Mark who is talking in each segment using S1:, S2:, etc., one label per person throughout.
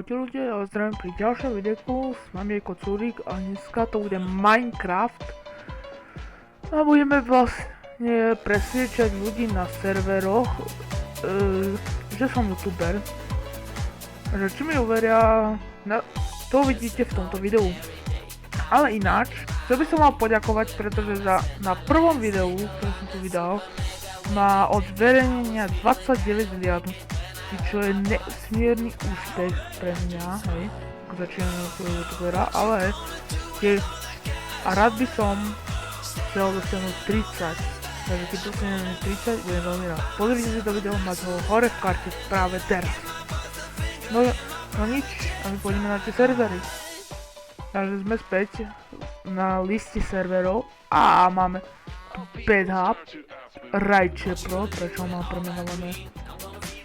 S1: Čaute ľudia, ja vás zdravím pri ďalšom videu, s nami je Kocúrik a dneska to bude Minecraft. A budeme vlastne presviečať ľudí na serveroch, že som youtuber. Že či mi uveria, to vidíte v tomto videu. Ale ináč, chcel by som vám poďakovať, pretože na prvom videu, ktoré som tu vydal, má od zverejnenia 29 zliadnutí, čo je nesmierny úspech pre mňa, hej, ako začínam svojho youtubera, ale tiež a rád by som chcel dosiahnuť 30, takže keď dosiahnem 30, budem veľmi rád. Pozrite si to video, máte ho hore v karte práve teraz. No nič, a my pôjdeme na tie servery. Takže sme späť na liste serverov a máme tu BedHub, Rajče Pro, prečo mám premenované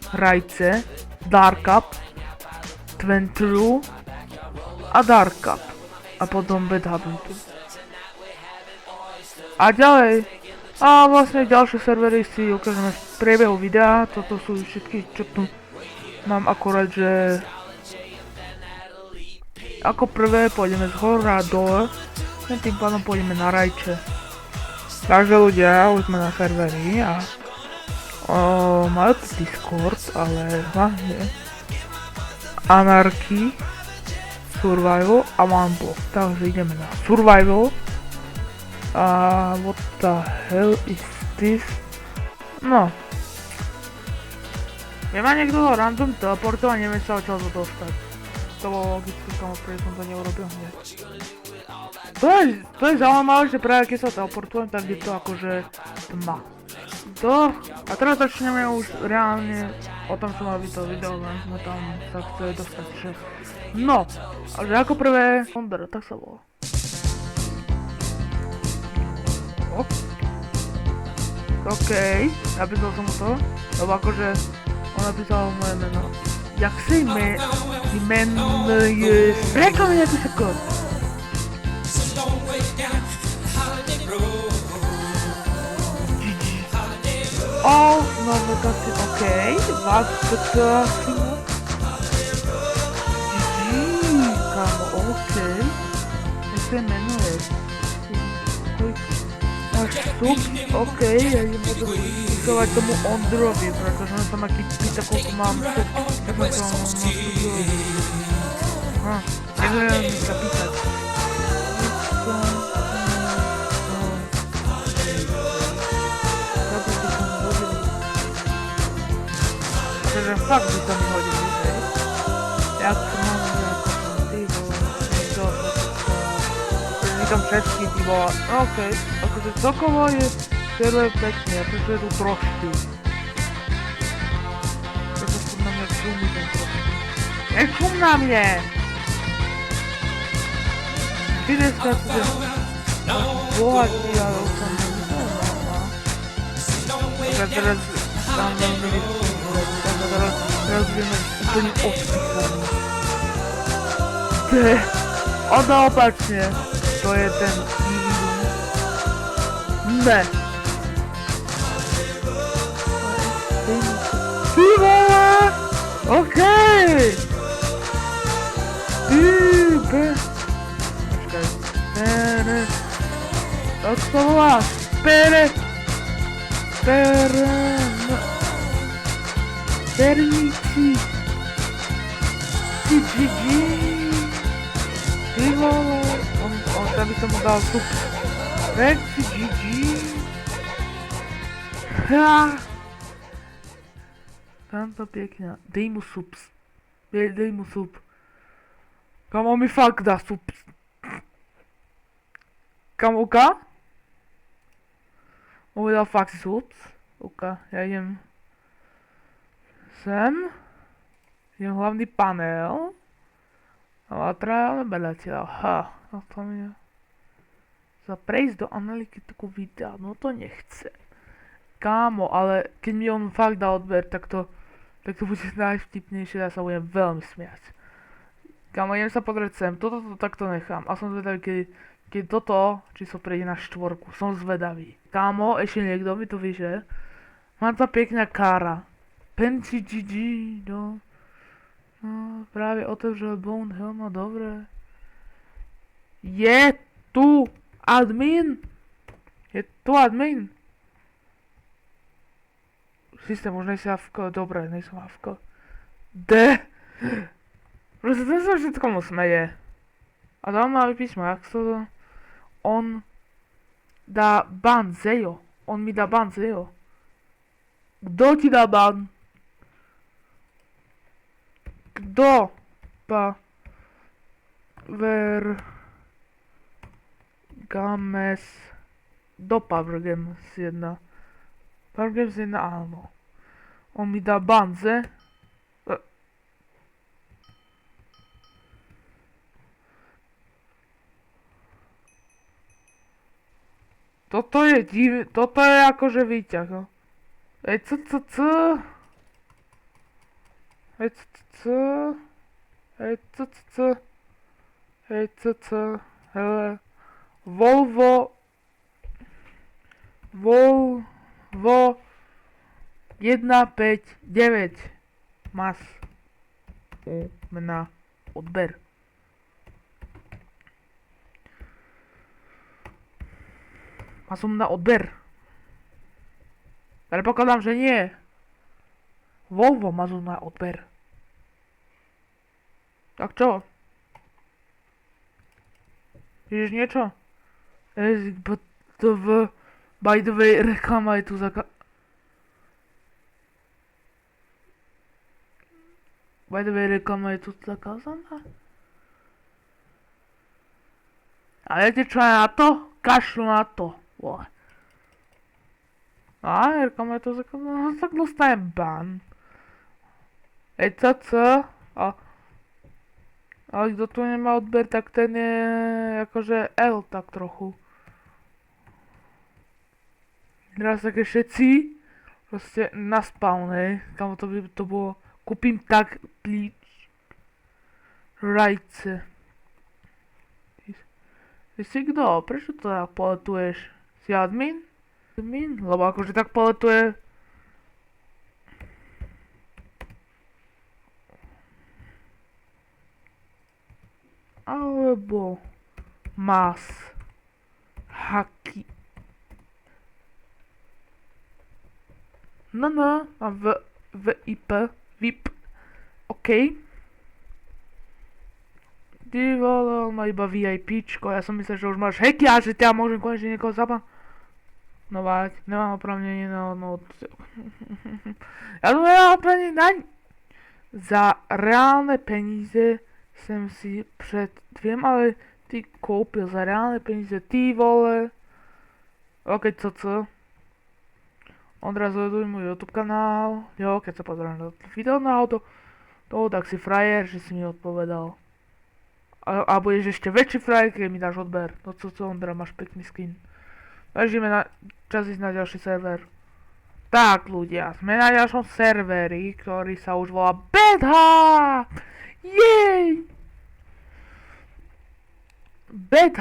S1: Rajce, Darkup, Twentru a Darkup a potom BedHub tu. A ďalej, a vlastne ďalšie servery si ukážeme v priebehu videa, toto sú všetky, čo tu mám akorát, že ako prvé pôjdeme z hora dole, tým pádom pôjdeme na Rajče. Takže ľudia, už sme na serveri a majú tu Discord, ale hlavne Anarchy, Survival a OneBlock. Takže ideme na Survival. A what the hell is this? No. Nemá niekto random teleportov a neviem sa odtiaľ to dostať. To bolo logické, kamo, prečo som to neurobil hneď. To je zaujímavé, že práve keď sa teleportujem, tak je to akože tma. A teraz začneme už reálne o tom, čo má byť to video, len sme tam sa chceli dostať, že... No, že ako prvé... Onder, tak sa volá. Okej, napísal som mu to, lebo akože on napísal moje meno. Jak sa jmenuje... Prečo mi nepíše kód? O, znowu tacy, okej, to asi kamo, okej. Jak się menuje? Masz sub, okej, ja nie mogę używać tomu Ondrowi, protože on tam jaký pitakoľko mám, jak ma to on aha, neviem sa pýtať. Takže fakt by to mi hodili, hej. Jak to mám ako ty vole, říkám český, ty vole, okej, akože celkovo je server pekný, a preto je tu trošky. Preto sú na mňa čumí ten trošky. Nečum na mne! Ty dneska si bohatý, ale už som nevyznáva. Takže teraz tam veľmi vyskúšať. Teraz budeme úplne odpísaný. A naopačne, to je ten ne. Ty vole! Okej! Počkaj. Jak to volá? Perníci. GG. Ty vole. On tam by som mu dal sup. Rexy GG. Tam to pekne. Dej mu sups. Dej mu sup. Kamo mi fakt dá sups. Kamoka? On mi dal fakt sups. Oka, ja idem sem. Idem hlavný panel. Laterálne belateľ. No to mi je. Za prejsť do analytiku videa, no to nechce. Kámo, ale keď mi on fakt dá odber, tak to bude najvtipnejšie, ja sa budem veľmi smiať. Kámo, idem sa pozrieť sem, toto takto nechám a som zvedavý, keď toto číslo prejde na 4, som zvedavý. Kámo, ešte niekto mi to vyže? Mám tá pekná kára. Penci GG, no. No, právě otevřel Bonehill, no dobré. Je tu admin! Je tu admin! Systém, už nejsi AFK, dobré, nejsem AFK. Prostě ten se všetkomu smeje. A dal má písmo, jak se to... On dá ban, Zejo. On mi dá ban, Zejo. Kdo ti dá ban? Kdo? Games do Power Games 1. Power Games 1, áno. On mi dá banze. Toto je divné, toto je akože výťah, no. Hej, Hej, Hej, hele. Volvo 159 mas u mňa odber. Mas u mňa odber. Predpokladám, že nie. Volvo má u mňa odber. Tak čo? Vidíš niečo? By the way, reklama je tu zakázaná? A viete čo je na to? Kašľu na to. A reklama je tu zakázaná, tak dostanem ban. Ale kto tu nemá odber, tak ten je akože L tak trochu. Teraz také všetci proste na spawn, hej. Kamo to by to bolo. Kúpim tak plíč. Rajce. Ty si kto? Prečo to tak poletuješ? Si admin? Lebo akože tak poletuje. Alebo mas haky. No, a VIP, OK. Ty vole, on má iba VIPčko, ja som myslel, že už máš hacky a že ja môžem konečne niekoho zabanovať. Nemám oprávnenie na ja som nemám oprávnenie naň. Za reálne peníze som si pred ale ty kúpil za reálne peníze, ty vole. OK, co? Odrazu sleduj môj YouTube kanál. Jo, keď sa pozerám na video na auto, tak si frajer, že si mi odpovedal. A budeš ešte väčší frajer, keď mi dáš odber. No co, Ondra, máš pekný skin. Bežíme na čas ísť na ďalší server. Tak ľudia, sme na ďalšom serveri, ktorý sa už volá Bad Jej! Bad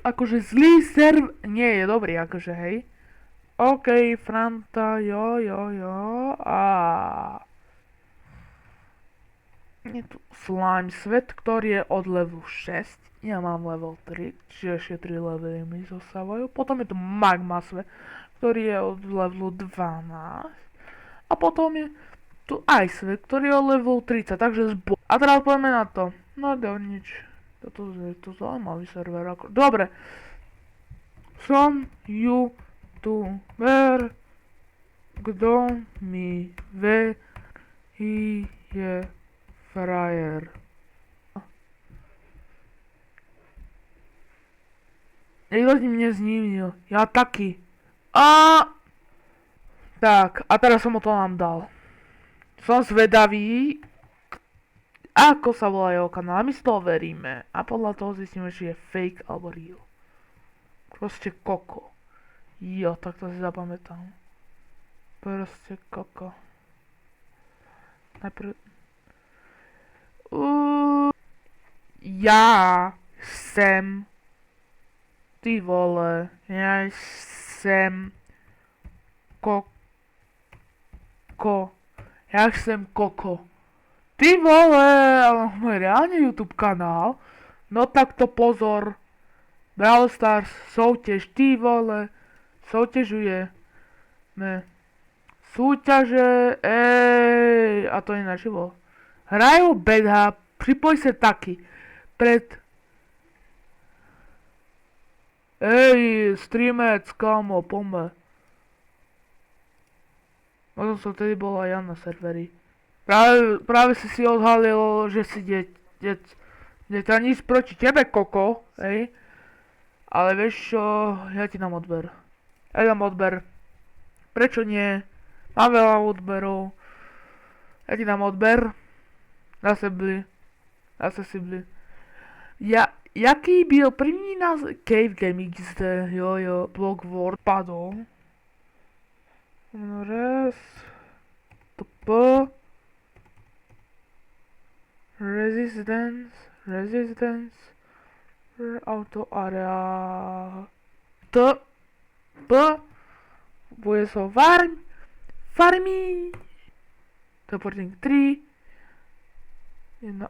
S1: akože zlý server, nie je dobrý, akože hej. OK, Franta, jo, a... Je tu slime svet, ktorý je od levelu 6, ja mám level 3, čiže ešte 3 levely mi zostávajú. Potom je tu magma svet, ktorý je od levelu 12. A potom je tu ice svet, ktorý je od levelu 30, takže A teraz poďme na to. No nič. Toto je to zaujímavý server. Dobre. Som YouTuber, kto mi verí, je frajer. Nikto s ním neznímil. Ja taký. Tak, a teraz som mu to nám dal. Som zvedavý, ako sa volá jeho kanál. My si to overíme. A podľa toho zistíme, či je fake alebo real. Proste koko. Jo, tak to si zapamätám. Proste koko. Najprv... Ja sem... Ty vole, ja sem... Koko. Ja sem koko. Ty vole, ale môj reálne YouTube kanál. No tak to pozor. Brawl Stars, souťaž, ty vole. Souťažuje. Ne. Súťaže, a to je naživo. Hrajú bedha, pripoj sa taky. Streamec, kámo, poďme. Možno som vtedy bol aj ja na serveri. Práve si odhalil, že si to nič proti tebe, koko, hej. Ale vieš čo, ja ti dám odber. Prečo nie? Mám veľa odberov. Ja ti dám odber. Zase si. Jaký byl první název? Cave Game XD, jo, Block World padol. Resistance, auto area, bude so farmy, teleporting 3,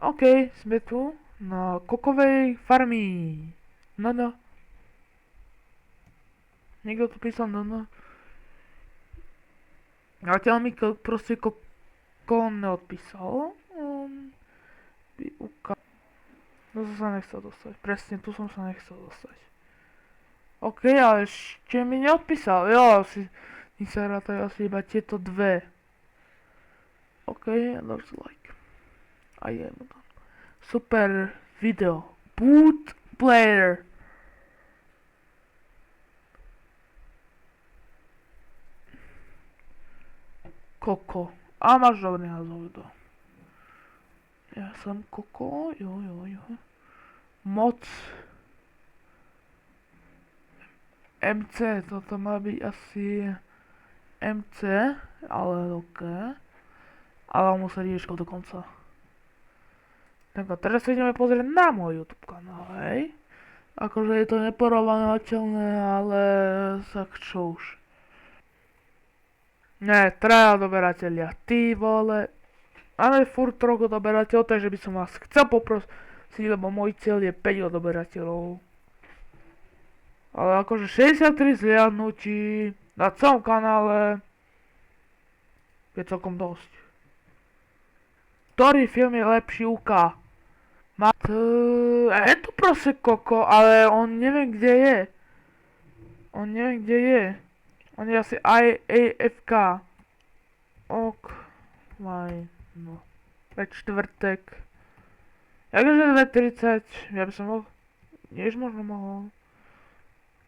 S1: ok, sme tu, na kokovej farmy, no. Niekto tu písal no. Zatiaľ mi proste koko neodpísal. No to sa nechcel dostať. Presne, tu som sa nechcel dostať. Ok, ale ešte mi neodpísal. Jo, mi sa rátajú asi iba tieto dve. Ok, looks like I am done. Super video. Boot player. Koko. A máš dobrý názov to. Ja som Koko, jo. Moc. MC, toto má byť asi MC, ale ok. Ale musí rieško do konca. Tak a teraz sa ideme pozrieť na môj YouTube kanál, hej. Akože je to neporovnateľné, ale tak čo už. Ne, traja odoberatelia, ty vole. Máme furt troch odoberateľov, takže by som vás chcel poprosiť, lebo môj cieľ je 5 odoberateľov. Ale akože 63 zliadnutí na celom kanále je celkom dosť. Ktorý film je lepší UK? Je to proste koko, ale on neviem kde je. On je asi AFK. Ok. No. Ve čtvrtek. Jakže 2.30, ja by som mohol. Než možno mohol.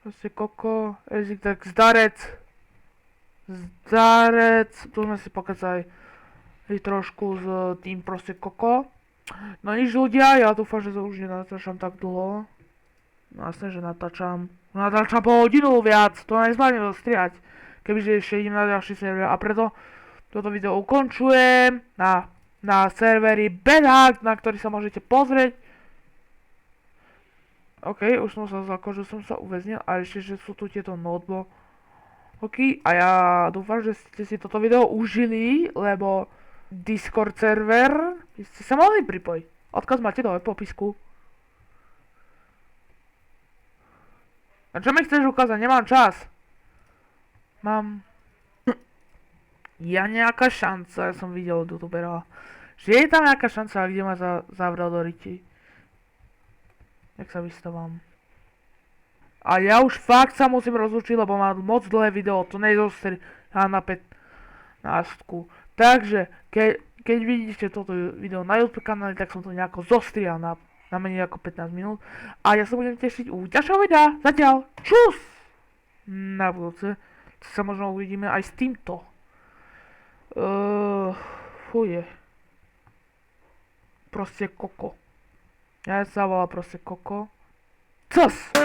S1: Proste koko, jazyk tak zdarec. Tu sme si pokecali trošku s tým proste koko. No nič ľudia, ja dúfam, že to už nenatáčam tak dlho. No jasne, že natáčam po hodinu viac, to nezvládnem dostriať. Kebyže ešte idem na ďalší server a preto toto video ukončujem na serveri Bedhack, na ktorý sa môžete pozrieť. Ok, už som sa že som sa uväznil a ešte, že sú tu tieto notebooky a ja dúfam, že ste si toto video užili, lebo Discord server ste sa mohli pripojiť. Odkaz máte dole v popisku. A čo mi chceš ukázať? Nemám čas. Mám... Ja nejaká šanca, ja som videl od youtubera, že je tam nejaká šanca, kde ma zavrel do riti. Jak sa vystávam. A ja už fakt sa musím rozlučiť, lebo mám moc dlhé video, to nejde na 15. Takže, keď vidíte toto video na YouTube kanáli, tak som to nejako zostrial na menej ako 15 minút. A ja sa budem tešiť u ďalšieho videa. Zatiaľ, čus! Na budúce sa možno uvidíme aj s týmto. Fuje. Proste koko. Ja sa volá proste koko. Cos!